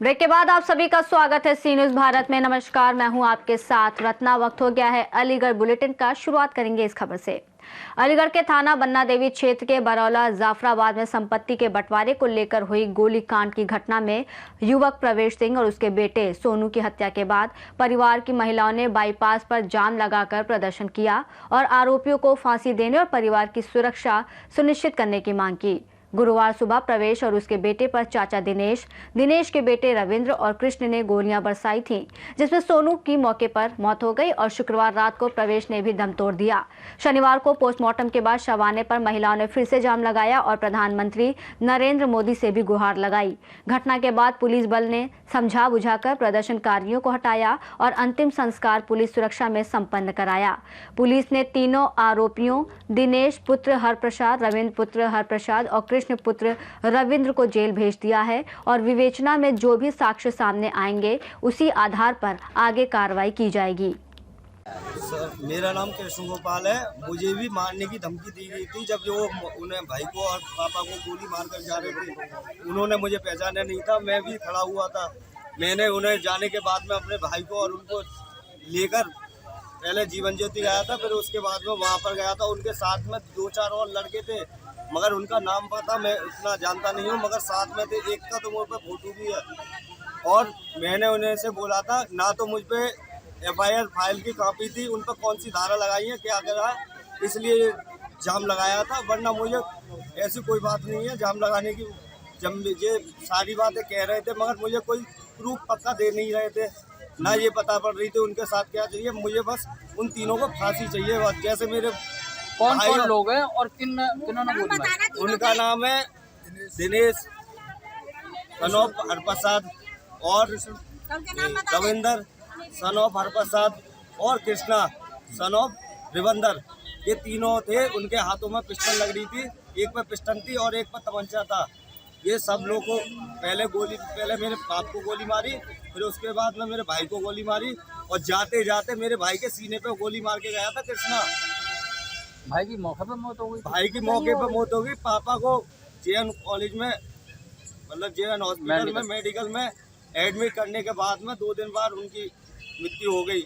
Break के बाद आप सभी का स्वागत है सी न्यूज़ भारत में। नमस्कार, मैं हूं आपके साथ रत्ना। वक्त हो गया है अलीगढ़ बुलेटिन का। शुरुआत करेंगे इस खबर से। अलीगढ़ के थाना बन्ना देवी क्षेत्र के बरौला जाफराबाद में संपत्ति के बंटवारे को लेकर हुई गोलीकांड की घटना में युवक प्रवेश सिंह और उसके बेटे सोनू की हत्या के बाद परिवार की महिलाओं ने बाईपास पर जाम लगाकर प्रदर्शन किया और आरोपियों को फांसी देने और परिवार की सुरक्षा सुनिश्चित करने की मांग की। गुरुवार सुबह प्रवेश और उसके बेटे पर चाचा दिनेश के बेटे रविंद्र और कृष्ण ने गोलियां बरसाई थीं, जिसमें सोनू की मौके पर मौत हो गई और शुक्रवार रात को प्रवेश ने भी दम तोड़ दिया। शनिवार को पोस्टमार्टम के बाद शव आने पर महिलाओं ने फिर से जाम लगाया और प्रधानमंत्री नरेंद्र मोदी से भी गुहार लगाई। घटना के बाद पुलिस बल ने समझा बुझाकर प्रदर्शनकारियों को हटाया और अंतिम संस्कार पुलिस सुरक्षा में संपन्न कराया। पुलिस ने तीनों आरोपियों दिनेश पुत्र हरप्रसाद, रविंद्र पुत्र हरप्रसाद और कृष्ण पुत्र रविंद्र को जेल भेज दिया है और विवेचना में जो भी साक्ष्य सामने आएंगे उसी आधार पर आगे कार्रवाई की जाएगी। सर, मेरा नाम कृष्ण गोपाल है। मुझे भी मारने की धमकी दी गई थी जब वो उन्हें भाई को और पापा को गोली मार कर जा रहे थे। उन्होंने मुझे पहचाना नहीं था, मैं भी खड़ा हुआ था। मैंने उन्हें जाने के बाद में अपने भाई को और उनको लेकर पहले जीवन ज्योति गया था, फिर उसके बाद में वहाँ पर गया था। उनके साथ में 2-4 और लड़के थे, मगर उनका नाम पता मैं उतना जानता नहीं हूँ, मगर साथ में थे। एक का तो मुझ पर फोटो भी है और मैंने उन्हें से बोला था ना तो मुझ पे FIR फाइल की कॉपी थी, उन पर कौन सी धारा लगाई है, क्या करा, इसलिए जाम लगाया था। वरना मुझे ऐसी कोई बात नहीं है जाम लगाने की। जब ये सारी बातें कह रहे थे मगर मुझे कोई प्रूफ पक्का दे नहीं रहे थे, ना ये पता पड़ रही थी उनके साथ क्या चाहिए। मुझे बस उन तीनों को फांसी चाहिए। बस जैसे मेरे कौन लोग हैं और किन्होंने गोली मारी? उनका नाम है दिनेश सन ऑफ हरप्रसाद और रविंदर सन ऑफ हरप्रसाद और कृष्णा सन ऑफ रविंदर। ये तीनों थे। उनके हाथों में पिस्टल लग रही थी, एक पे पिस्टल थी और एक पे तमंचा था। ये सब लोग को पहले मेरे बाप को गोली मारी, फिर उसके बाद में मेरे भाई को गोली मारी और जाते जाते मेरे भाई के सीने पे गोली मार के गया था कृष्णा। भाई की मौके पर मौत हो गई? भाई की मौके पर मौत हो गई। पापा को JN कॉलेज में मतलब JN हॉस्पिटल में मेडिकल में एडमिट करने के बाद में 2 दिन बाद उनकी मृत्यु हो गई।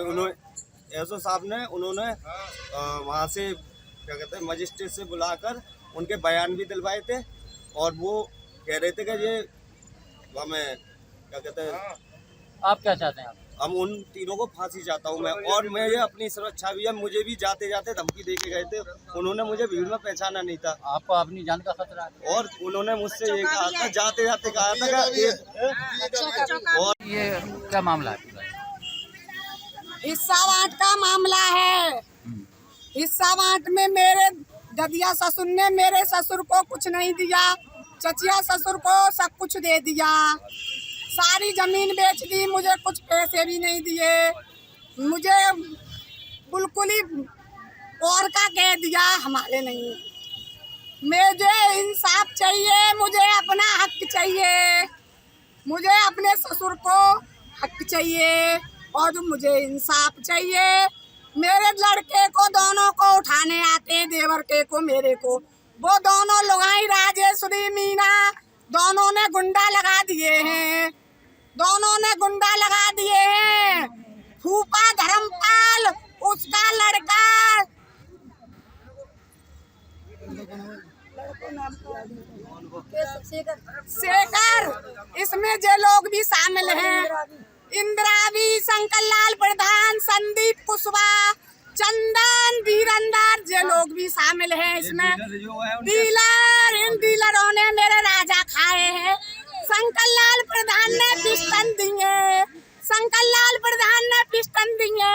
उन्होंने एसओ साहब ने वहाँ से क्या कहते हैं मजिस्ट्रेट से बुलाकर उनके बयान भी दिलवाए थे और वो कह रहे थे कि ये हमें क्या कहते हैं। आप क्या चाहते हैं? हम उन तीनों को फांसी चाहता हूँ मैं, और मैं ये अपनी सुरक्षा भी है। मुझे भी जाते जाते धमकी दे के गए थे। उन्होंने मुझे भीड़ में पहचाना नहीं था। आपको अपनी जान का खतरा है? और उन्होंने मुझसे ये कहा था, जाते जाते कहा था कि और ये क्या मामला है? हिस्सा बांट का मामला है। हिस्सा बांट में मेरे ददिया ससुर ने मेरे ससुर को कुछ नहीं दिया, चचिया ससुर को सब कुछ दे दिया। सारी जमीन बेच दी, मुझे कुछ पैसे भी नहीं दिए। मुझे बिल्कुल ही और का कह दिया, हमारे नहीं। मुझे इंसाफ चाहिए, मुझे अपना हक चाहिए, मुझे अपने ससुर को हक चाहिए और मुझे इंसाफ चाहिए। मेरे लड़के को दोनों को उठाने आते हैं, देवर के को मेरे को। वो दोनों लुगाई राजेश्वरी मीना दोनों ने गुंडा लगा दिए हैं, दोनों ने गुंडा लगा दिए हैं। फूफा धर्मपाल उसका लड़का शेखर, इसमें जो लोग भी शामिल हैं, इंदिरावी, शंकरलाल प्रधान, संदीप कुशवाहा, चंदन वीरंदर, जो लोग भी शामिल हैं इसमें। डीलर, इन डीलरों ने मेरे राजा खाए हैं। शंकरलाल प्रधान ने पिस्टन दिए, शंकरलाल प्रधान ने पिस्टन दिए।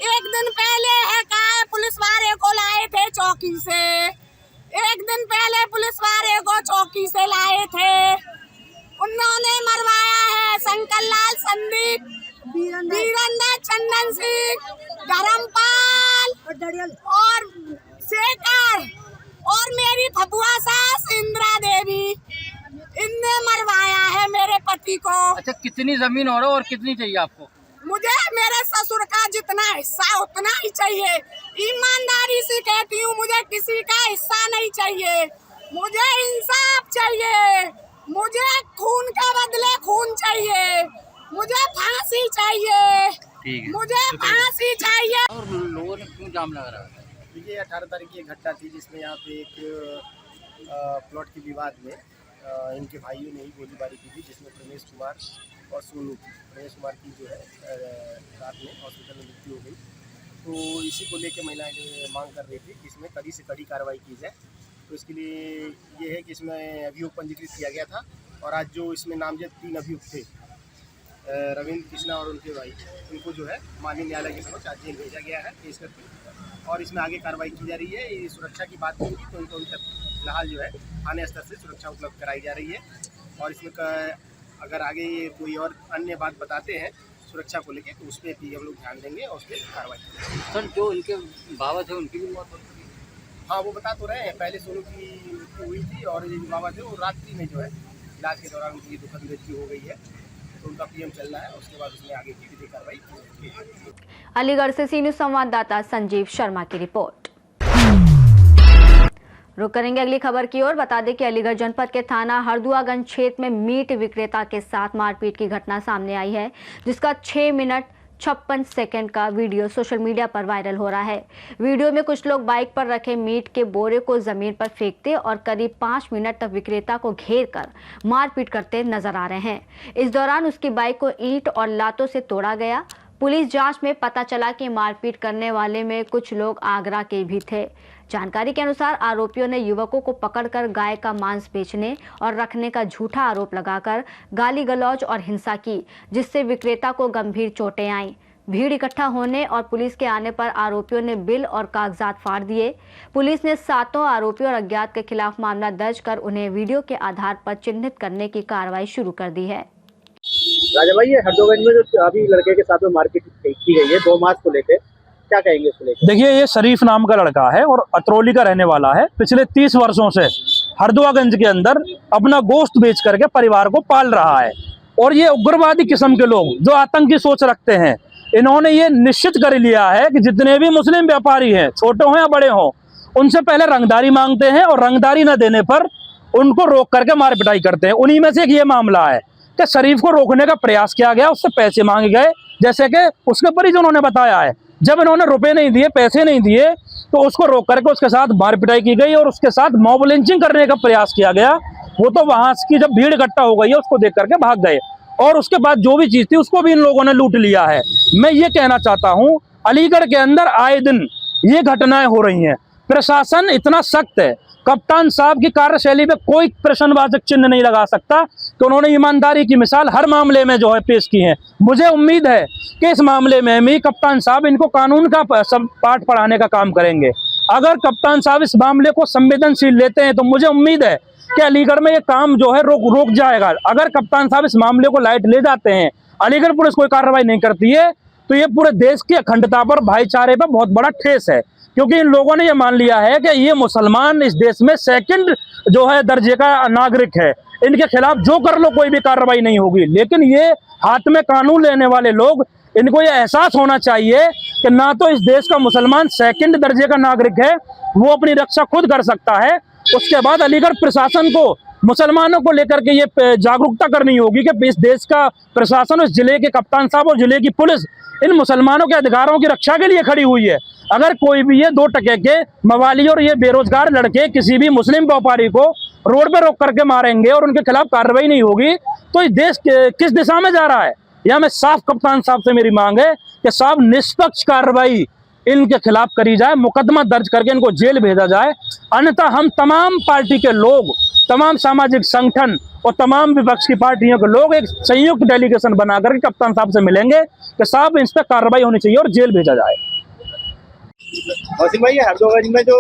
एक दिन पहले है कहा पुलिस वाले को लाए थे चौकी से, एक दिन पहले पुलिस वाले को चौकी से लाए थे। उन्होंने मरवाया है शंकरलाल, संदीप, वीरंदर, चंदन सिंह, धर्मपाल और शेखर और मेरी फपुआ सास इंदिरा देवी, इनने मरवाया है मेरे पति को। अच्छा, कितनी जमीन हो रहा है और कितनी चाहिए आपको? मुझे मेरे ससुर का जितना हिस्सा उतना ही चाहिए। ईमानदारी से कहती हूँ, मुझे किसी का हिस्सा नहीं चाहिए, मुझे इंसाफ चाहिए, मुझे खून के बदले खून चाहिए, मुझे फांसी चाहिए, ठीक है। मुझे फांसी चाहिए। और लोगों ने क्यों जाम लगा रहा है? देखिए 18 तारीख की एक घटना थी जिसमें यहाँ पे एक प्लॉट के विवाद में इनके भाइयों ने ही गोलीबारी की थी, जिसमें प्रमेश कुमार और सोनू की, प्रमेश कुमार की जो है रात में हॉस्पिटल में मृत्यु हो गई। तो इसी को लेकर महिलाएं मांग कर रही थी कि इसमें कड़ी से कड़ी कार्रवाई की जाए। तो इसके लिए ये है कि इसमें अभियोग पंजीकृत किया गया था और आज जो इसमें नामजद 3 अभियुक्त थे, रविंद्र, कृष्णा और उनके भाई, उनको जो है माननीय न्यायालय के समक्ष आज जेल भेजा गया है पेश करके, और इसमें आगे कार्रवाई की जा रही है। ये सुरक्षा की बात होगी तो इनको फिलहाल जो है थाने स्तर से सुरक्षा उपलब्ध कराई जा रही है, और इसमें अगर आगे ये कोई और अन्य बात बताते हैं सुरक्षा को लेके तो उस पर भी हम लोग ध्यान देंगे और उस पर कार्रवाई करेंगे। सर, जो इनके बाबा थे उनकी भी मौत हो गई? हाँ, वो बता तो रहे हैं, पहले सोनू की मृत्यु हुई थी और ये बाबा थे वो रात्रि में जो है इलाज के दौरान उनकी दुखद मृत्यु हो गई है। तो उनका पीएम चल रहा है, उसके बाद उसमें आगे की विधिक कार्रवाई की जाएगी। अलीगढ़ से सी न्यूज़ संवाददाता संजीव शर्मा की रिपोर्ट। रुक करेंगे अगली खबर की ओर। बता दें कि अलीगढ़ जनपद के थाना हरदुआगंज क्षेत्र में मीट विक्रेता के साथ मारपीट की घटना सामने आई है, जिसका 6 मिनट 56 सेकंड का वीडियो सोशल मीडिया पर वायरल हो रहा है। वीडियो में कुछ लोग बाइक पर रखे मीट के बोरे को जमीन पर फेंकते और करीब 5 मिनट तक विक्रेता को घेर कर मारपीट करते नजर आ रहे हैं। इस दौरान उसकी बाइक को ईंट और लातों से तोड़ा गया। पुलिस जांच में पता चला कि मारपीट करने वाले में कुछ लोग आगरा के भी थे। जानकारी के अनुसार आरोपियों ने युवकों को पकड़कर गाय का मांस बेचने और रखने का झूठा आरोप लगाकर गाली गलौज और हिंसा की, जिससे विक्रेता को गंभीर चोटें आईं। भीड़ इकट्ठा होने और पुलिस के आने पर आरोपियों ने बिल और कागजात फाड़ दिए। पुलिस ने 7 आरोपियों और अज्ञात के खिलाफ मामला दर्ज कर उन्हें वीडियो के आधार पर चिन्हित करने की कार्रवाई शुरू कर दी है। राजा भाई, ये हरदोगंज में जो अभी लड़के के साथ में मारपीट की गई है 2 मार्च को लेकर, क्या कहेंगे इसको लेकर? देखिए, ये शरीफ नाम का लड़का है और अतरौली का रहने वाला है। पिछले 30 वर्षों से हरदोगंज के अंदर अपना गोश्त बेच करके परिवार को पाल रहा है। और ये उग्रवादी किस्म के लोग जो आतंकी सोच रखते हैं, इन्होंने ये निश्चित कर लिया है कि जितने भी मुस्लिम व्यापारी हैं, छोटे हों या बड़े हों, उनसे पहले रंगदारी मांगते हैं और रंगदारी न देने पर उनको रोक करके मार पिटाई करते हैं। उन्हीं में से एक ये मामला है कि शरीफ को रोकने का प्रयास किया गया, उससे पैसे मांगे गए, जैसे कि उसके परिजनों ने बताया है। जब इन्होंने रुपए नहीं दिए, पैसे नहीं दिए, तो उसको रोक करके उसके साथ मार पिटाई की गई और उसके साथ मॉब लिंचिंग करने का प्रयास किया गया। वो तो वहां की जब भीड़ इकट्ठा हो गई है उसको देख करके भाग गए और उसके बाद जो भी चीज थी उसको भी इन लोगों ने लूट लिया है। मैं ये कहना चाहता हूँ, अलीगढ़ के अंदर आए दिन ये घटनाएं हो रही हैं। प्रशासन इतना सख्त है, कप्तान साहब की कार्यशैली पे कोई प्रश्नवाचक चिन्ह नहीं लगा सकता कि उन्होंने ईमानदारी की मिसाल हर मामले में जो है पेश की है। मुझे उम्मीद है कि इस मामले में भी कप्तान साहब इनको कानून का पाठ पढ़ाने का काम करेंगे। अगर कप्तान साहब इस मामले को संवेदनशील लेते हैं तो मुझे उम्मीद है कि अलीगढ़ में ये काम जो है रोक जाएगा। अगर कप्तान साहब इस मामले को लाइट ले जाते हैं, अलीगढ़ पुलिस कोई कार्रवाई नहीं करती है, तो ये पूरे देश की अखंडता पर, भाईचारे पर बहुत बड़ा ठेस है। क्योंकि इन लोगों ने ये मान लिया है कि ये मुसलमान इस देश में सेकंड जो है दर्जे का नागरिक है, इनके खिलाफ जो कर लो कोई भी कार्रवाई नहीं होगी। लेकिन ये हाथ में कानून लेने वाले लोग, इनको ये एहसास होना चाहिए कि ना तो इस देश का मुसलमान सेकंड दर्जे का नागरिक है, वो अपनी रक्षा खुद कर सकता है। उसके बाद अलीगढ़ प्रशासन को मुसलमानों को लेकर के ये जागरूकता करनी होगी कि इस देश का प्रशासन, इस जिले के कप्तान साहब और जिले की पुलिस इन मुसलमानों के अधिकारों की रक्षा के लिए खड़ी हुई है। अगर कोई भी ये 2 टके के मवाली और ये बेरोजगार लड़के किसी भी मुस्लिम व्यापारी को रोड पे रोक करके मारेंगे और उनके खिलाफ कार्रवाई नहीं होगी, तो इस देश किस दिशा में जा रहा है? यह मैं साफ कप्तान साहब से मेरी मांग है कि साहब निष्पक्ष कार्रवाई इनके खिलाफ करी जाए, मुकदमा दर्ज करके इनको जेल भेजा जाए। अन्यथा हम तमाम पार्टी के लोग, तमाम सामाजिक संगठन और तमाम विपक्ष की पार्टियों के लोग एक संयुक्त डेलीगेशन बनाकर कप्तान साहब से मिलेंगे कि साहब इन पर कार्रवाई होनी चाहिए और जेल भेजा जाए। वसीम भाई, हरदोगंज में जो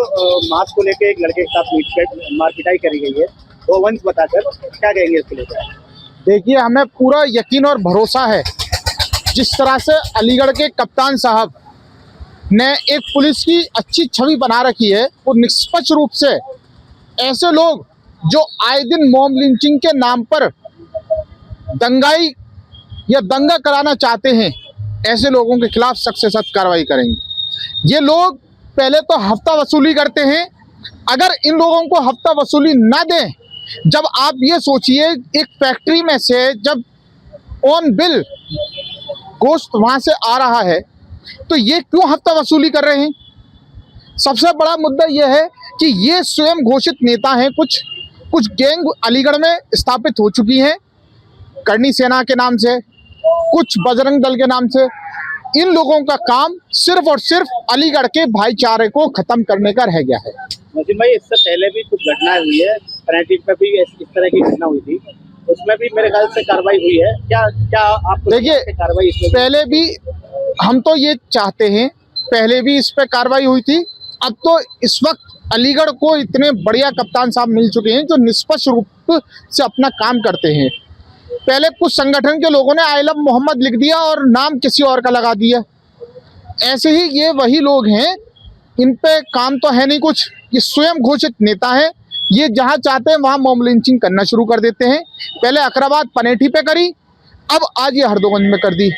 मार्च को लेकर एक लड़के के साथ मारपिटाई करी गई है, वो वंश बताकर क्या कहेंगे इसको लेकर? देखिए, हमें पूरा यकीन और भरोसा है जिस तरह से अलीगढ़ के कप्तान साहब ने एक पुलिस की अच्छी छवि बना रखी है, वो निष्पक्ष रूप से ऐसे लोग जो आए दिन मॉब लिंचिंग के नाम पर दंगाई या दंगा कराना चाहते हैं, ऐसे लोगों के खिलाफ सख्त से सख्त कार्रवाई करेंगे। ये लोग पहले तो हफ्ता वसूली करते हैं, अगर इन लोगों को हफ्ता वसूली ना दें, जब आप ये सोचिए एक फैक्ट्री में से जब ऑन बिल गोश्त वहां से आ रहा है तो ये क्यों हफ्ता वसूली कर रहे हैं? सबसे बड़ा मुद्दा यह है कि ये स्वयं घोषित नेता हैं। कुछ गैंग अलीगढ़ में स्थापित हो चुकी हैं, करनी सेना के नाम से, कुछ बजरंग दल के नाम से। इन लोगों का काम सिर्फ और सिर्फ अलीगढ़ के भाईचारे को खत्म करने का रह गया है। नसीम भाई, इससे पहले भी कुछ घटनाएं हुई है, पनेठी पे भी इस तरह की घटना हुई थी, उसमें भी मेरे ख्याल से कार्रवाई हुई है। क्या आप देखिए, कार्रवाई इसमें पहले भी हम तो ये चाहते हैं, पहले भी इस पे कार्रवाई हुई थी। अब तो इस वक्त अलीगढ़ को इतने बढ़िया कप्तान साहब मिल चुके हैं जो निष्पक्ष रूप से अपना काम करते हैं। पहले कुछ संगठन के लोगों ने आई लव मोहम्मद लिख दिया और नाम किसी और का लगा दिया। ऐसे ही ये वही लोग हैं, इन पे काम तो है नहीं कुछ। ये स्वयं घोषित नेता है, ये जहां चाहते हैं वहां मॉब लिंचिंग करना शुरू कर देते हैं। पहले अकराबाद पनेठी पे करी, अब आज ये हरदोगंज में कर दी।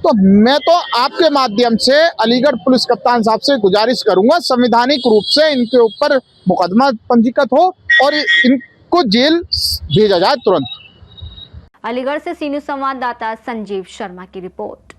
तो मैं तो आपके माध्यम से अलीगढ़ पुलिस कप्तान साहब से गुजारिश करूंगा, संवैधानिक रूप से इनके ऊपर मुकदमा पंजीकृत हो और इनको जेल भेजा जाए तुरंत। अलीगढ़ से सी न्यूज़ संवाददाता संजीव शर्मा की रिपोर्ट।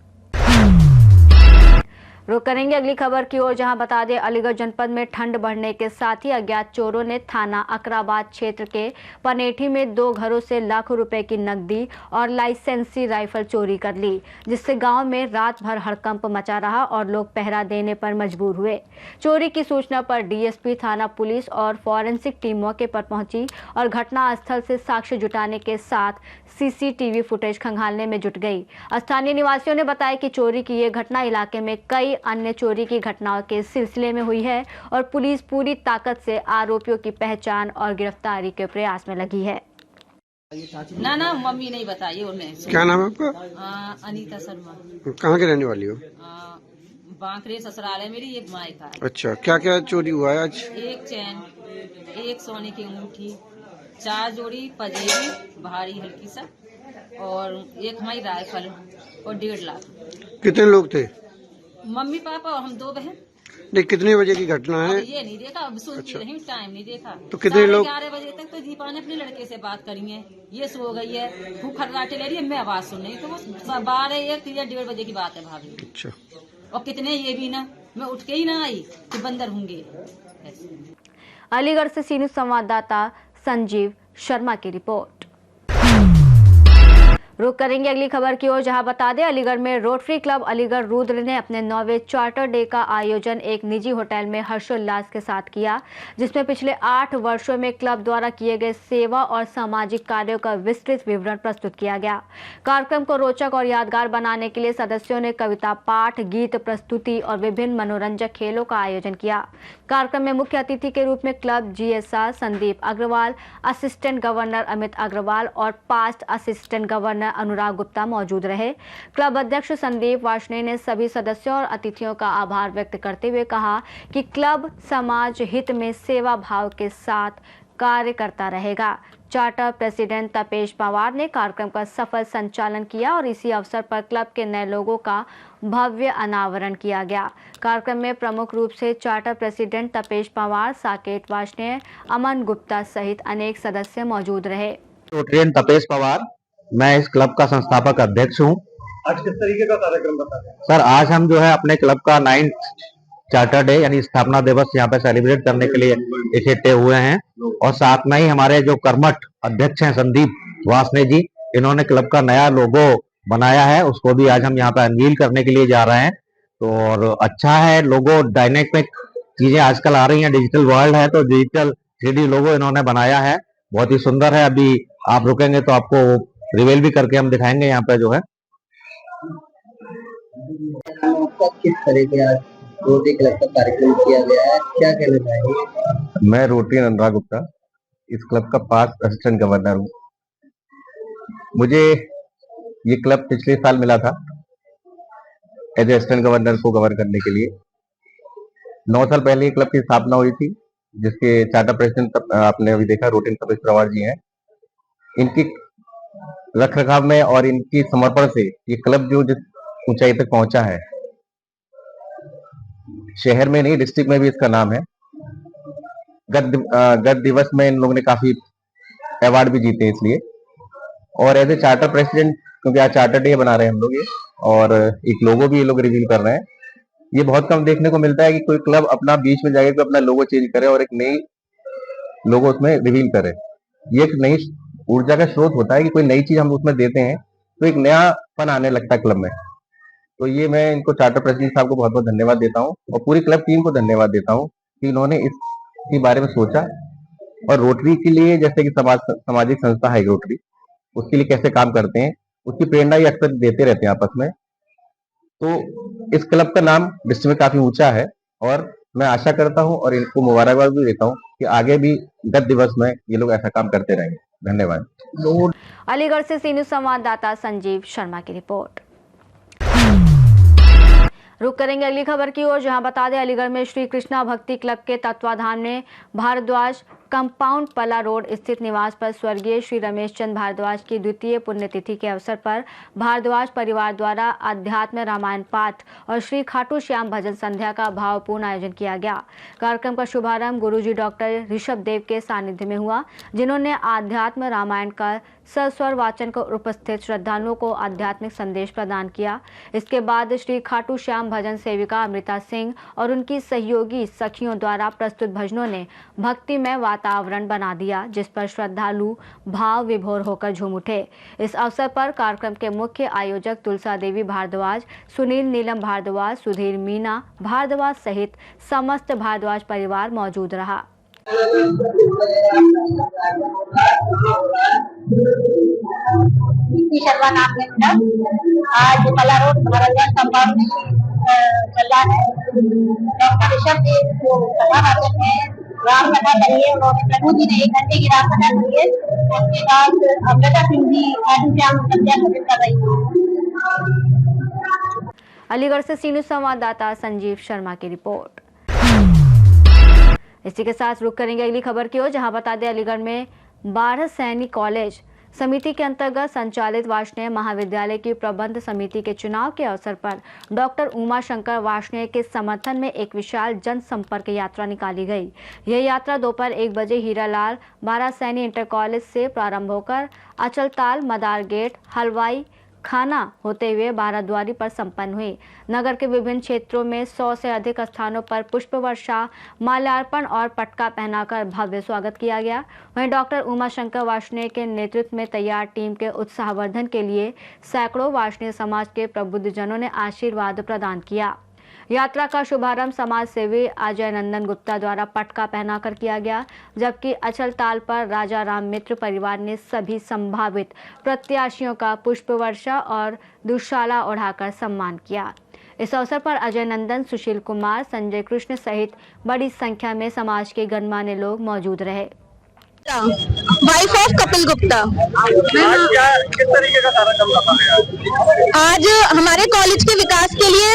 रुक करेंगे अगली खबर की ओर, जहां बता दें अलीगढ़ जनपद में ठंड बढ़ने के साथ ही अज्ञात चोरों ने थाना अकराबाद क्षेत्र के पनेठी में 2 घरों से लाखों रुपए की नकदी और लाइसेंसी राइफल चोरी कर ली, जिससे गांव में रात भर हड़कंप मचा रहा और लोग पहरा देने पर मजबूर हुए। चोरी की सूचना पर डीएसपी थाना पुलिस और फॉरेंसिक टीम मौके पर पहुंची और घटनास्थल से साक्ष्य जुटाने के साथ सीसीटीवी फुटेज खंगालने में जुट गई। स्थानीय निवासियों ने बताया कि चोरी की ये घटना इलाके में कई अन्य चोरी की घटनाओं के सिलसिले में हुई है और पुलिस पूरी ताकत से आरोपियों की पहचान और गिरफ्तारी के प्रयास में लगी है। ना मम्मी नहीं बताइए उन्हें। क्या नाम है आपका? अनीता शर्मा। कहाँ के रहने वाली हो? बांकरे ससुराल है मेरी, एक मायका है। अच्छा, क्या क्या चोरी हुआ है आज? एक चैन, एक सोने की अंगूठी, 4 जोड़ी पजेबी भारी हल्की सा और एक हमारी राइफल और 1.5 लाख। कितने लोग थे? मम्मी पापा और हम 2 बहन। नहीं, कितने बजे की घटना है? ये नहीं देखा, अब सुनती रही, टाइम नहीं देखा। तो कितने लोग? 11 बजे तक तो दीपा ने अपने लड़के से बात करी है, ये सो गई है, खूब खर्राटे ले रही है, मैं आवाज सुन रही, तो वो 12, 1 या 1:30 बजे की बात है भाभी। अच्छा। और कितने ये भी ना, मैं उठ के ही ना आई कि बंदर होंगे। अलीगढ़ से सी न्यूज़ संवाददाता संजीव शर्मा की रिपोर्ट। रुक करेंगे अगली खबर की ओर, जहां बता दें अलीगढ़ में रोटरी क्लब अलीगढ़ रुद्र ने अपने 9वें चार्टर डे का आयोजन एक निजी होटल में हर्षोल्लास के साथ किया, जिसमें पिछले 8 वर्षों में क्लब द्वारा किए गए सेवा और सामाजिक कार्यों का विस्तृत विवरण प्रस्तुत किया गया। कार्यक्रम को रोचक और यादगार बनाने के लिए सदस्यों ने कविता पाठ, गीत प्रस्तुति और विभिन्न मनोरंजक खेलों का आयोजन किया। कार्यक्रम में मुख्य अतिथि के रूप में club GSR Sandeep Agarwal, assistant governor Amit Agarwal और past assistant governor Anurag Gupta मौजूद रहे। क्लब अध्यक्ष संदीप वार्ष्णेय ने सभी सदस्यों और अतिथियों का आभार व्यक्त करते हुए कहा कि क्लब समाज हित में सेवा भाव के साथ कार्य करता रहेगा। चार्टर प्रेसिडेंट तपेश पवार ने कार्यक्रम का सफल संचालन किया और इसी अवसर पर क्लब के नए लोगों का भव्य अनावरण किया गया। कार्यक्रम में प्रमुख रूप से चार्टर प्रेसिडेंट तपेश पवार, साकेत वार्ष्णेय, अमन गुप्ता सहित अनेक सदस्य मौजूद रहे। प्रेसिडेंट तपेश पवार, मैं इस क्लब का संस्थापक अध्यक्ष हूँ। आज किस तरीके का कार्यक्रम बता रहे हैं? सर, आज हम जो है अपने क्लब का 9th चार्टर डे यानी स्थापना दिवस यहाँ पे सेलिब्रेट करने के लिए इकट्ठे हुए हैं और साथ में ही हमारे जो कर्मठ अध्यक्ष हैं संदीप वार्ष्णेय जी, इन्होंने क्लब का नया लोगो बनाया है, उसको भी आज हम यहाँ पे अनवील करने के लिए जा रहे हैं। तो और अच्छा है, लोगो डायनेमिक चीजें आजकल आ रही हैं, डिजिटल वर्ल्ड है तो डिजिटल 3D लोगो इन्होंने बनाया है, बहुत ही सुंदर है। अभी आप रुकेंगे तो आपको रिवील भी करके हम दिखाएंगे यहाँ पे जो है। किस तरह के रोटरी क्लब का कार्यक्रम किया गया है, क्या कहना चाहेंगे? मैं रोटरी अनुराग गुप्ता, इस क्लब का पास्ट असिस्टेंट गवर्नर हूँ। मुझे ये क्लब पिछले साल मिला था एज असिस्टेंट गवर्नर को गवर्न करने के लिए। 9 साल पहले ये क्लब की स्थापना हुई थी, जिसके चार्टर प्रेसिडेंट आपने अभी देखा रोटरी तपेश पवार जी हैं। इनकी रख रखाव में और इनकी समर्पण से ये क्लब जो ऊंचाई तक पहुंचा है। शहर में नहीं, डिस्ट्रिक्ट में भी इसका नाम है। गत दिवस में इन लोगों ने काफी अवार्ड भी जीते इसलिए। और एज ए चार्टर प्रेसिडेंट, क्योंकि आज चार्टर डे बना रहे हैं हम लोग ये, और एक लोगो भी ये लोग रिवील कर रहे हैं। ये बहुत कम देखने को मिलता है कि कोई क्लब अपना बीच में जाके अपना लोगो चेंज करे और एक नई लोगो उसमें रिवील करे। ये एक नई ऊर्जा का स्रोत होता है कि कोई नई चीज हम उसमें देते हैं तो एक नया फन आने लगता है क्लब में। तो ये मैं इनको चार्टर प्रेसिडेंट साहब को बहुत बहुत धन्यवाद देता हूँ और पूरी क्लब टीम को धन्यवाद देता हूँ कि इन्होंने इसके बारे में सोचा और रोटरी के लिए, जैसे कि सामाजिक संस्था है रोटरी, उसके लिए कैसे काम करते हैं उसकी प्रेरणा ये अक्सर देते रहते हैं आपस में। तो इस क्लब का नाम विश्व में काफी ऊंचा है और मैं आशा करता हूं और इनको मुबारकबाद भी देता हूं कि आगे भी गत दिवस में ये लोग ऐसा काम करते रहेंगे। धन्यवाद। अलीगढ़ से सी न्यूज़ संवाददाता संजीव शर्मा की रिपोर्ट। रुक करेंगे अगली खबर की ओर, जहां बता दें अलीगढ़ में श्री कृष्णा भक्ति क्लब के तत्वाधान में भारद्वाज कंपाउंड पला रोड स्थित निवास पर स्वर्गीय श्री रमेश चंद्र भारद्वाज की द्वितीय पुण्यतिथि के अवसर पर भारद्वाज परिवार द्वारा अध्यात्म रामायण पाठ और श्री खाटू श्याम भजन संध्या का भावपूर्ण आयोजन किया गया। कार्यक्रम का शुभारंभ गुरुजी डॉक्टर ऋषभ देव के सानिध्य में हुआ, जिन्होंने आध्यात्म रामायण का सस्वर वाचन को उपस्थित श्रद्धालुओं को आध्यात्मिक संदेश प्रदान किया। इसके बाद श्री खाटू श्याम भजन सेविका अमृता सिंह और उनकी सहयोगी सखियों द्वारा प्रस्तुत भजनों ने भक्तिमय वातावरण बना दिया, जिस पर श्रद्धालु भाव विभोर होकर झूम उठे। इस अवसर पर कार्यक्रम के मुख्य आयोजक तुलसा देवी भारद्वाज, सुनील नीलम भारद्वाज, सुधीर मीना भारद्वाज सहित समस्त भारद्वाज परिवार मौजूद रहा। शर्मा नाम है मेरा। आज पला रोड भारद्वाज कंपाउंड में चल रहा है। डॉक्टर ऋषभ देव जो कथा वाचक है, राम कथा करी है उन्होंने, प्रभु जी ने 1 घंटे की राम कथा करी है। उसके बाद अमृता सिंह जी खाटू श्याम संध्या भजन कर रही है। अलीगढ़ से सी न्यूज़ संवाददाता संजीव शर्मा की रिपोर्ट। इसी के साथ रुक करेंगे अगली खबर की ओर, जहां बता दें अलीगढ़ में 12 सैनिक कॉलेज समिति के अंतर्गत संचालित वार्ष्णेय महाविद्यालय की प्रबंध समिति के चुनाव के अवसर पर डॉक्टर उमा शंकर वार्ष्णेय के समर्थन में एक विशाल जनसंपर्क यात्रा निकाली गई। यह यात्रा दोपहर 1 बजे हीरालाल 12 सैनी इंटर कॉलेज से प्रारंभ होकर अचलताल, मदार गेट, हलवाई खाना होते हुए बाराद्वारी पर संपन्न हुई। नगर के विभिन्न क्षेत्रों में 100 से अधिक स्थानों पर पुष्प वर्षा, माल्यार्पण और पटका पहनाकर भव्य स्वागत किया गया। वहीं डॉक्टर उमा शंकर वार्ष्णेय के नेतृत्व में तैयार टीम के उत्साहवर्धन के लिए सैकड़ों वार्ष्णेय समाज के प्रबुद्धजनों ने आशीर्वाद प्रदान किया। यात्रा का शुभारंभ समाज सेवी अजय नंदन गुप्ता द्वारा पटका पहनाकर किया गया, जबकि अचलताल पर राजा राम मित्र परिवार ने सभी संभावित प्रत्याशियों का पुष्प वर्षा और दुशाला ओढ़ाकर सम्मान किया। इस अवसर पर अजय नंदन, सुशील कुमार, संजय कृष्ण सहित बड़ी संख्या में समाज के गणमान्य लोग मौजूद रहे। Wife of Kapil Gupta. किस तरीके का कार्यक्रम रखा गया? आज हमारे कॉलेज के विकास के लिए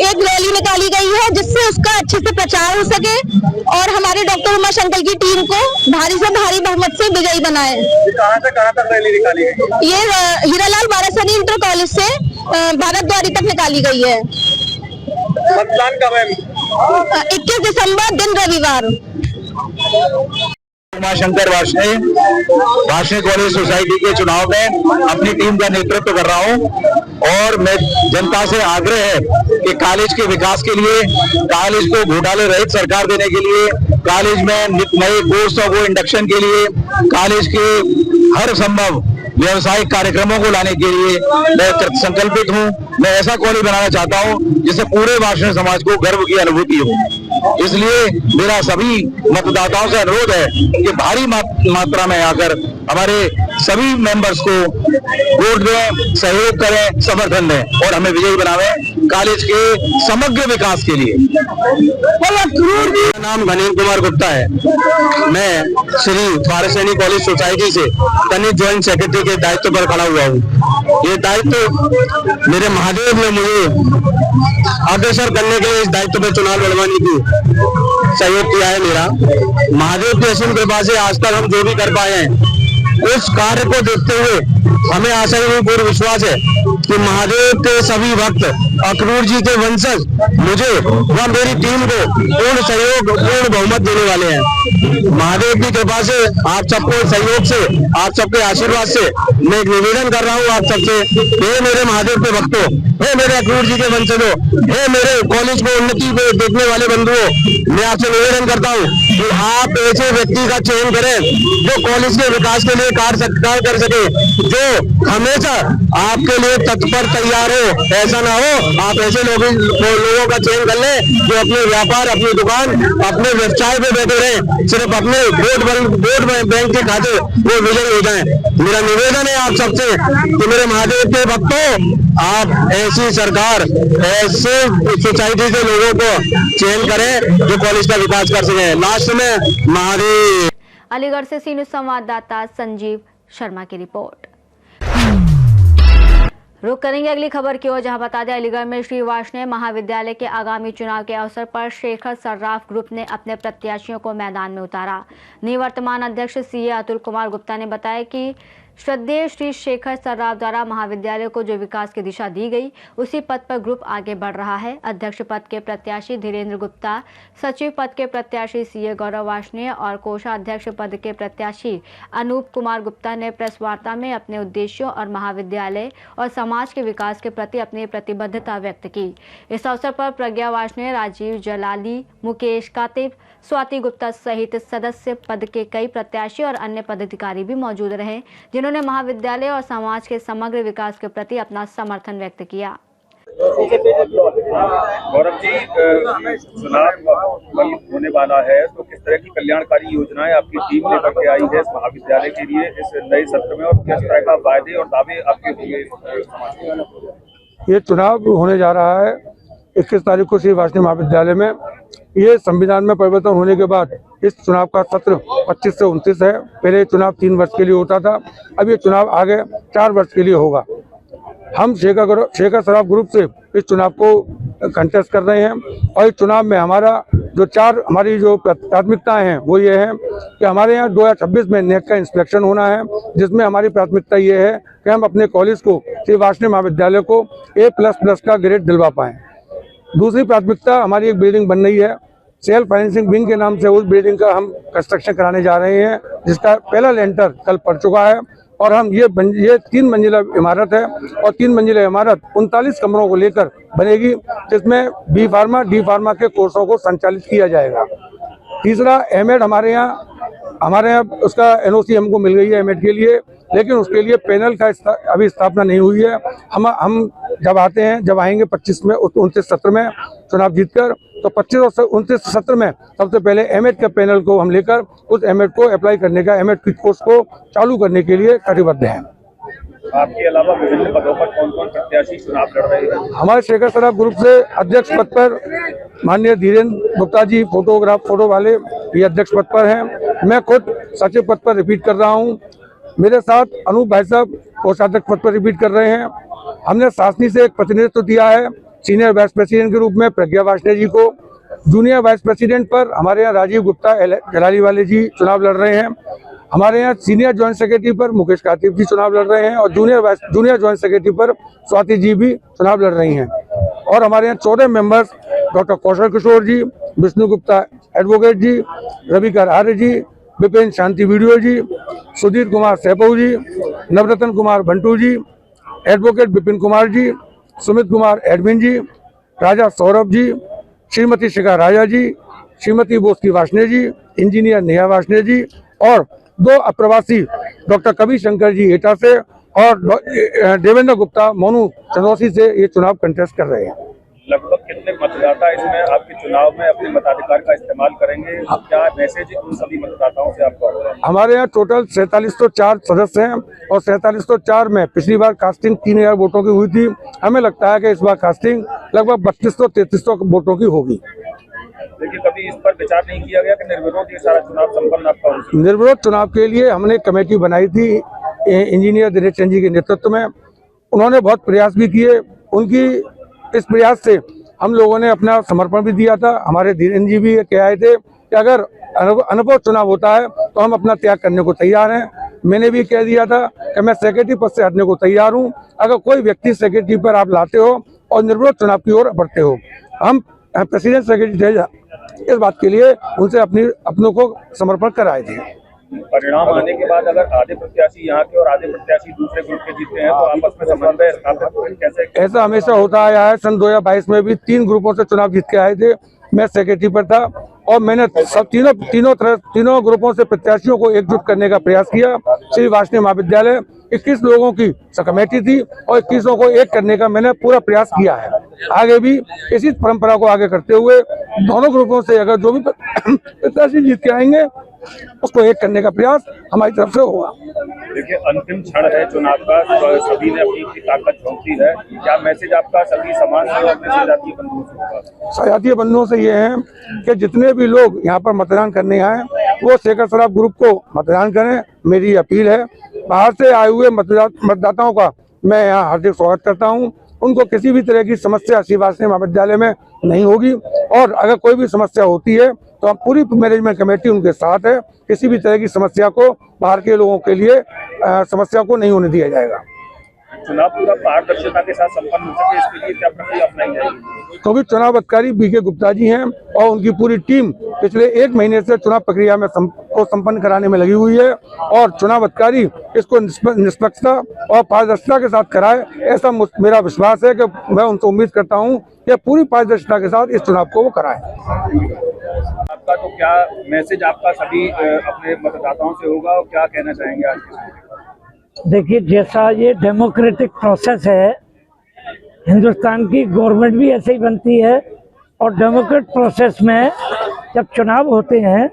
एक रैली निकाली गई है, जिससे उसका अच्छे से प्रचार हो सके और हमारे डॉक्टर उमा शंकर की टीम को भारी से भारी बहुमत से विजयी बनाए। कहां से कहां तक रैली निकाली गई? ये हीरालाल 12 सैनी इंटर कॉलेज से भारद्वारी तक निकाली गई है। मतदान कब है? 21 दिसंबर दिन रविवार। उमा शंकर वार्ष्णेय कॉलेज सोसाइटी के चुनाव में अपनी टीम का नेतृत्व कर रहा हूं और मैं जनता से आग्रह है कि कॉलेज के विकास के लिए, कॉलेज को घोटाले रहित सरकार देने के लिए, कॉलेज में नए कोर्सों को इंडक्शन के लिए, कॉलेज के हर संभव व्यवसायिक कार्यक्रमों को लाने के लिए मैं संकल्पित हूं। मैं ऐसा कॉलेज बनाना चाहता हूं जिससे पूरे वार्ष्णेय समाज को गर्व की अनुभूति हो। इसलिए मेरा सभी मतदाताओं से अनुरोध है कि भारी मात्रा में आकर हमारे सभी मेंबर्स को वोट दें, सहयोग करें, समर्थन दें और हमें विजयी बनावें कॉलेज के समग्र विकास के लिए। मेरा नाम घनेन्द्र कुमार गुप्ता है। मैं श्री 12 सैनी कॉलेज सोसाइटी से कनिष्ठ ज्वाइंट सेक्रेटरी के दायित्व पर खड़ा हुआ हूँ। ये दायित्व मेरे महादेव ने मुझे अग्रसर करने के लिए इस दायित्व पर चुनाव लड़वाने की सहयोग किया है। मेरा महादेव की असीम कृपा से आज तक हम जो भी कर पाए हैं, उस कार्य को देखते हुए हमें आशा ही पूर्ण विश्वास है कि महादेव के सभी भक्त अक्रूर जी के वंशज मुझे व मेरी टीम को पूर्ण सहयोग, पूर्ण बहुमत देने वाले हैं। महादेव की कृपा से, आप सबको सहयोग से, आप सबके आशीर्वाद से मैं एक निवेदन कर रहा हूँ आप सबसे, हे मेरे महादेव के भक्तों, हे मेरे अक्रूर जी के वंशजों, हे मेरे कॉलेज को उन्नति को देखने वाले बंधुओं, मैं आपसे निवेदन करता हूँ कि आप ऐसे व्यक्ति का चयन करें जो कॉलेज के विकास के लिए कार्य कर सके, जो हमेशा आपके लिए तत्पर तैयार हो। ऐसा ना हो आप ऐसे लोगों का चयन कर लें जो अपने व्यापार, अपनी दुकान, अपने व्यवसाय पे बैठे रहे, सिर्फ अपने वोट बैंक के खाते वो विजयी हो जाएं। मेरा निवेदन है आप सबसे कि मेरे महादेव के भक्तों, आप ऐसी सरकार, ऐसे सोसाइटी के लोगों को चयन करें जो कॉलेज का विकास कर सके। लास्ट में महादेव। अलीगढ़ से सी न्यूज़ संवाददाता संजीव शर्मा की रिपोर्ट। रुक करेंगे अगली खबर की ओर, जहां बता दें अलीगढ़ में श्री वार्ष्णेय महाविद्यालय के आगामी चुनाव के अवसर पर शेखर सर्राफ ग्रुप ने अपने प्रत्याशियों को मैदान में उतारा। निवर्तमान अध्यक्ष सीए अतुल कुमार गुप्ता ने बताया कि श्रद्धेय श्री शेखर सर्राफ द्वारा महाविद्यालय को जो विकास की दिशा दी गई, उसी पद पर ग्रुप आगे बढ़ रहा है। अध्यक्ष पद के प्रत्याशी धीरेन्द्र गुप्ता, सचिव पद के प्रत्याशी सीए गौरव वार्ष्णेय और कोषाध्यक्ष पद के प्रत्याशी अनूप कुमार गुप्ता ने प्रेस वार्ता में अपने उद्देश्यों और महाविद्यालय और समाज के विकास के प्रति अपनी प्रतिबद्धता व्यक्त की। इस अवसर पर प्रज्ञा वार्ष्णेय, राजीव जलाली, मुकेश कातिब, स्वाति गुप्ता सहित सदस्य पद के कई प्रत्याशी और अन्य पदाधिकारी भी मौजूद रहे, जिन्होंने महाविद्यालय और समाज के समग्र विकास के प्रति अपना समर्थन व्यक्त किया। गौरव जी, चुनाव होने वाला है, तो किस तरह की कल्याणकारी योजनाएं आपकी टीम लेकर के आई है इस महाविद्यालय के लिए इस नए सत्र में, और किस तरह का वायदे और दावे आपके लिए? ये चुनाव होने जा रहा है 21 तारीख को श्री वार्ष्णेय महाविद्यालय में। ये संविधान में परिवर्तन होने के बाद इस चुनाव का सत्र 25 से 29 है। पहले ये चुनाव 3 वर्ष के लिए होता था, अब ये चुनाव आगे 4 वर्ष के लिए होगा। हम शेखर सर्राफ ग्रुप से इस चुनाव को कंटेस्ट कर रहे हैं और इस चुनाव में हमारी जो प्राथमिकताएं हैं वो ये है कि हमारे यहाँ 2026 में नेक का इंस्पेक्शन होना है, जिसमें हमारी प्राथमिकता ये है कि हम अपने कॉलेज को, श्री वार्ष्णेय महाविद्यालय को A++ का ग्रेड दिलवा पाएँ। दूसरी प्राथमिकता, हमारी एक बिल्डिंग बन रही है, सेल्फ फाइनेंसिंग विंग के नाम से। उस बिल्डिंग का हम कंस्ट्रक्शन कराने जा रहे हैं, जिसका पहला लेंटर कल पड़ चुका है और हम ये 3 मंजिला इमारत है और 3 मंजिला इमारत 39 कमरों को लेकर बनेगी, जिसमें B फार्मा, D फार्मा के कोर्सों को संचालित किया जाएगा। तीसरा, एमएड हमारे यहाँ उसका NOC हमको मिल गई है एमएड के लिए, लेकिन उसके लिए पैनल का अभी स्थापना नहीं हुई है। हम जब आएंगे 25 में 29 सत्र में चुनाव जीतकर, तो 25 और 29 सत्र में सबसे पहले एमएड के पैनल को हम लेकर उस एमएड को अप्लाई करने का, एमएड की कोर्स को चालू करने के लिए कटिबद्ध हैं। आपके अलावा विभिन्न पदों पर कौन कौन प्रत्याशी चुनाव लड़ रहे हैं? हमारे शेखर सर्राफ ग्रुप से अध्यक्ष पद पर माननीय धीरेन्द्र गुप्ता जी, फोटो वाले, ये अध्यक्ष पद पर हैं। मैं खुद सचिव पद पर रिपीट कर रहा हूँ। मेरे साथ अनूप भाई साहब कोषाध्यक्ष पद पर रिपीट कर रहे हैं। हमने शासनी से एक प्रतिनिधित्व दिया है सीनियर वाइस प्रेसिडेंट के रूप में प्रज्ञा वार्ष्णेय जी को। जूनियर वाइस प्रेसिडेंट पर हमारे यहाँ राजीव गुप्ता जलाली वाले जी चुनाव लड़ रहे हैं। हमारे यहाँ सीनियर ज्वाइंट सेक्रेटरी पर मुकेश कातिब जी चुनाव लड़ रहे हैं और जूनियर ज्वाइंट सेक्रेटरी पर स्वाति जी भी चुनाव लड़ रही हैं। और हमारे यहाँ 14 मेंबर्स डॉक्टर कौशल किशोर जी, विष्णु गुप्ता एडवोकेट जी, रविकर आर्य जी, विपिन शांति वीडियो जी, सुधीर कुमार सैपऊ जी, नवरत्न कुमार बंटू जी, एडवोकेट विपिन कुमार जी, सुमित कुमार एडमिन जी, राजा सौरभ जी, श्रीमती शिखा राजा जी, श्रीमती बोस्की वार्ष्णेय जी, इंजीनियर नेहा वार्ष्णेय जी और 2 अप्रवासी डॉक्टर कवि शंकर जी एटा से और देवेंद्र गुप्ता मोनू चंदौसी से ये चुनाव कंटेस्ट कर रहे हैं। लगभग कितने मतदाता इसमें आपके चुनाव में अपने मताधिकार का इस्तेमाल करेंगे? क्या मैसेज उन सभी मतदाताओं से आपको? हमारे यहाँ टोटल 4704 सदस्य हैं और 4704 में पिछली बार कास्टिंग 3000 वोटों की हुई थी। हमें लगता है कि इस बार कास्टिंग लगभग 3200-3300 वोटों की होगी। लेकिन कभी इस पर विचार नहीं किया गया कि निर्विरोध ये सारा चुनाव संपन्न आपका हो? निर्विरोध चुनाव के लिए हमने कमेटी बनाई थी इंजीनियर दिनेश चंद जी के नेतृत्व में। उन्होंने बहुत प्रयास भी किए। उनकी इस प्रयास से हम लोगों ने अपना समर्पण भी दिया था। हमारे धीरेन्द्र जी भी कह आए थे कि अगर अनुभव चुनाव होता है तो हम अपना त्याग करने को तैयार हैं। मैंने भी कह दिया था कि मैं सेक्रेटरी पद से हटने को तैयार हूं। अगर कोई व्यक्ति सेक्रेटरी पर आप लाते हो और निर्विरोध चुनाव की ओर बढ़ते हो, हम प्रेसिडेंट सेक्रेटरी थे, इस बात के लिए उनसे अपनों को समर्पण कराए थे। परिणाम आने के बाद अगर आधे प्रत्याशी यहाँ के और आधे प्रत्याशी दूसरे ग्रुप के जीतते हैं तो आपस में समन्वय स्थापित कैसे? ऐसा हमेशा होता आया है। सन 2022 में भी 3 ग्रुपों से चुनाव जीत के आए थे, मैं सेक्रेटरी पर था और मैंने सब तीनों ग्रुपों से प्रत्याशियों को एकजुट करने का प्रयास किया। श्री वासनीय महाविद्यालय 21 लोगों की कमेटी थी और 21 को एक करने का मैंने पूरा प्रयास किया है। आगे भी इसी परंपरा को आगे करते हुए दोनों ग्रुपों से अगर जो भी प्रत्याशी जीत के आएंगे उसको एक करने का प्रयास हमारी तरफ से होगा। देखिए, अंतिम क्षण है चुनाव का, सभी ने अपनी ताकत झोंकी है। क्या मैसेज आपका सभी समाज से और अपने सजातीय बंधुओं से होगा? सजातीय बंधुओं से ये है कि जितने भी लोग यहाँ पर मतदान करने आए वो शेखर सराफ ग्रुप को मतदान करें, मेरी अपील है। बाहर से आए हुए मतदाताओं का मैं यहाँ हार्दिक स्वागत करता हूँ। उनको किसी भी तरह की समस्या श्री वासनीय महाविद्यालय में नहीं होगी और अगर कोई भी समस्या होती है तो हम पूरी मैनेजमेंट कमेटी उनके साथ है। किसी भी तरह की समस्या को बाहर के लोगों के लिए समस्या को नहीं होने दिया जाएगा। चुनाव पूरा पारदर्शिता के साथ संपन्न हो सके, इसके लिए क्या प्रक्रिया अपनाई जाएगी? क्योंकि चुनाव अधिकारी बीके गुप्ता जी हैं और उनकी पूरी टीम पिछले 1 महीने से चुनाव प्रक्रिया में को संपन्न कराने में लगी हुई है और चुनाव अधिकारी इसको निष्पक्षता और पारदर्शिता के साथ कराए, ऐसा मेरा विश्वास है कि मैं उनसे उम्मीद करता हूँ कि पूरी पारदर्शिता के साथ इस चुनाव को वो कराए। आपका तो क्या मैसेज आपका सभी अपने मतदाताओं से होगा और क्या कहना चाहेंगे आज? देखिए, जैसा ये डेमोक्रेटिक प्रोसेस है, हिंदुस्तान की गवर्नमेंट भी ऐसे ही बनती है और डेमोक्रेटिक प्रोसेस में जब चुनाव होते हैं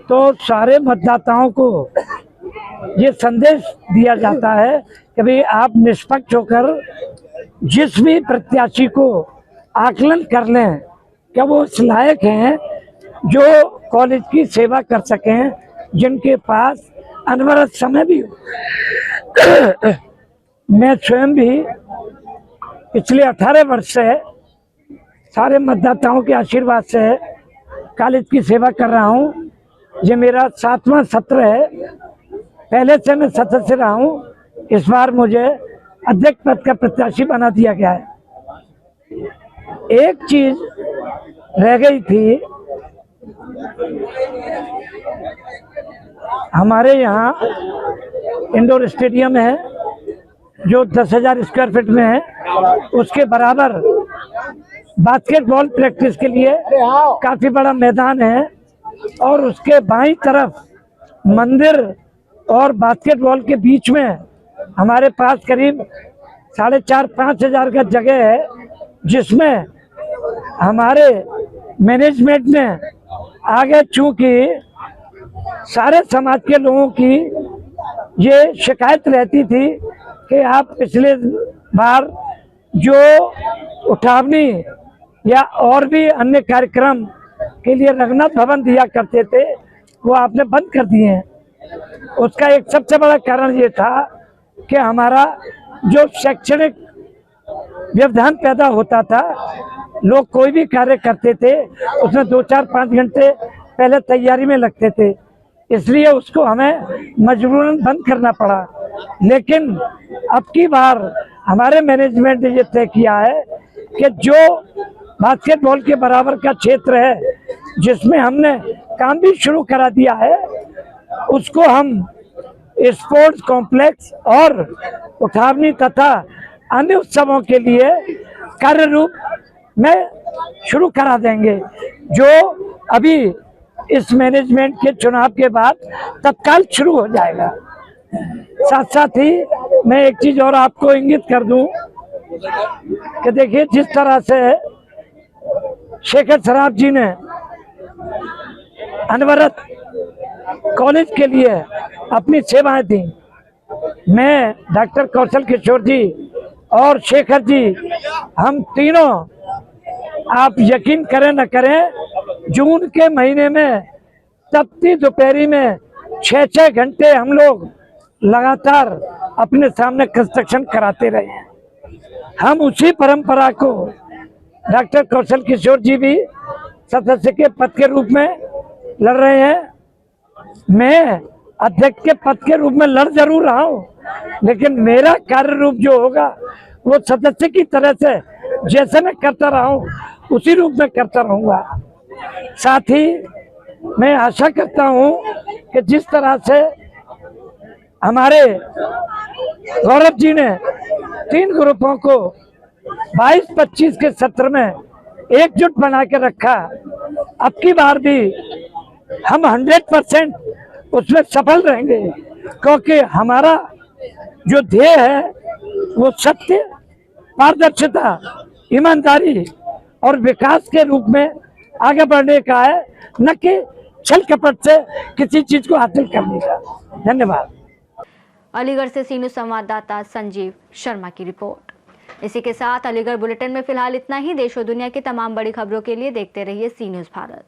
तो सारे मतदाताओं को ये संदेश दिया जाता है कि भाई आप निष्पक्ष होकर जिस भी प्रत्याशी को आकलन कर लें क्या वो इस लायक हैं जो कॉलेज की सेवा कर सकें, जिनके पास अनवरत समय भी हो। मैं स्वयं भी पिछले 18 वर्ष से सारे मतदाताओं के आशीर्वाद से कॉलेज की सेवा कर रहा हूँ। ये मेरा 7वां सत्र है। पहले से मैं सदस्य रहा हूँ, इस बार मुझे अध्यक्ष पद का प्रत्याशी बना दिया गया है। एक चीज रह गई थी, हमारे यहाँ इंडोर स्टेडियम है जो 10,000 स्क्वायर फीट में है, उसके बराबर बास्केटबॉल प्रैक्टिस के लिए काफी बड़ा मैदान है और उसके बाईं तरफ मंदिर और बास्केटबॉल के बीच में हमारे पास करीब 4,500-5 हज़ार का जगह है, जिसमें हमारे मैनेजमेंट ने आगे चूंकि सारे समाज के लोगों की ये शिकायत रहती थी कि आप पिछले बार जो उठावनी या और भी अन्य कार्यक्रम के लिए रघुनाथ भवन दिया करते थे वो आपने बंद कर दिए हैं। उसका एक सबसे बड़ा कारण ये था कि हमारा जो शैक्षणिक व्यवधान पैदा होता था, लोग कोई भी कार्य करते थे उसमें 2-4-5 घंटे पहले तैयारी में लगते थे, इसलिए उसको हमें मजबूरन बंद करना पड़ा। लेकिन अब की बार हमारे मैनेजमेंट ने ये तय किया है कि जो बास्केटबॉल के बराबर का क्षेत्र है जिसमें हमने काम भी शुरू करा दिया है, उसको हम स्पोर्ट्स कॉम्प्लेक्स और उठावनी तथा अन्य उत्सवों के लिए कार्य रूप में शुरू करा देंगे, जो अभी इस मैनेजमेंट के चुनाव के बाद तत्काल शुरू हो जाएगा। साथ साथ ही मैं एक चीज और आपको इंगित कर दूं कि देखिए, जिस तरह से शेखर सराफ जी ने अनवरत कॉलेज के लिए अपनी सेवाएं दी, मैं डॉक्टर कौशल किशोर जी और शेखर जी, हम तीनों, आप यकीन करें न करें, जून के महीने में तपती दोपहरी में 6-6 घंटे हम लोग लगातार अपने सामने कंस्ट्रक्शन कराते रहे हैं। हम उसी परंपरा को डॉक्टर कौशल किशोर जी भी सदस्य के पद के रूप में लड़ रहे हैं। मैं अध्यक्ष के पद के रूप में लड़ जरूर रहा हूँ, लेकिन मेरा कार्य रूप जो होगा वो सदस्य की तरह से जैसे मैं करता रहा हूँ उसी रूप में करता रहूँगा। साथ ही मैं आशा करता हूँ कि जिस तरह से हमारे गौरव जी ने 3 ग्रुपों को 22-25 के सत्र में एकजुट बना के रखा, अब की बार भी हम 100% उसमें सफल रहेंगे, क्योंकि हमारा जो ध्येय है वो सत्य, पारदर्शिता, ईमानदारी और विकास के रूप में आगे बढ़ने का है, न कि छल कपट से किसी चीज को हासिल करने का। धन्यवाद। अलीगढ़ से सीनू संवाददाता संजीव शर्मा की रिपोर्ट। इसी के साथ अलीगढ़ बुलेटिन में फिलहाल इतना ही। देश और दुनिया की तमाम बड़ी खबरों के लिए देखते रहिए सी न्यूज़ भारत।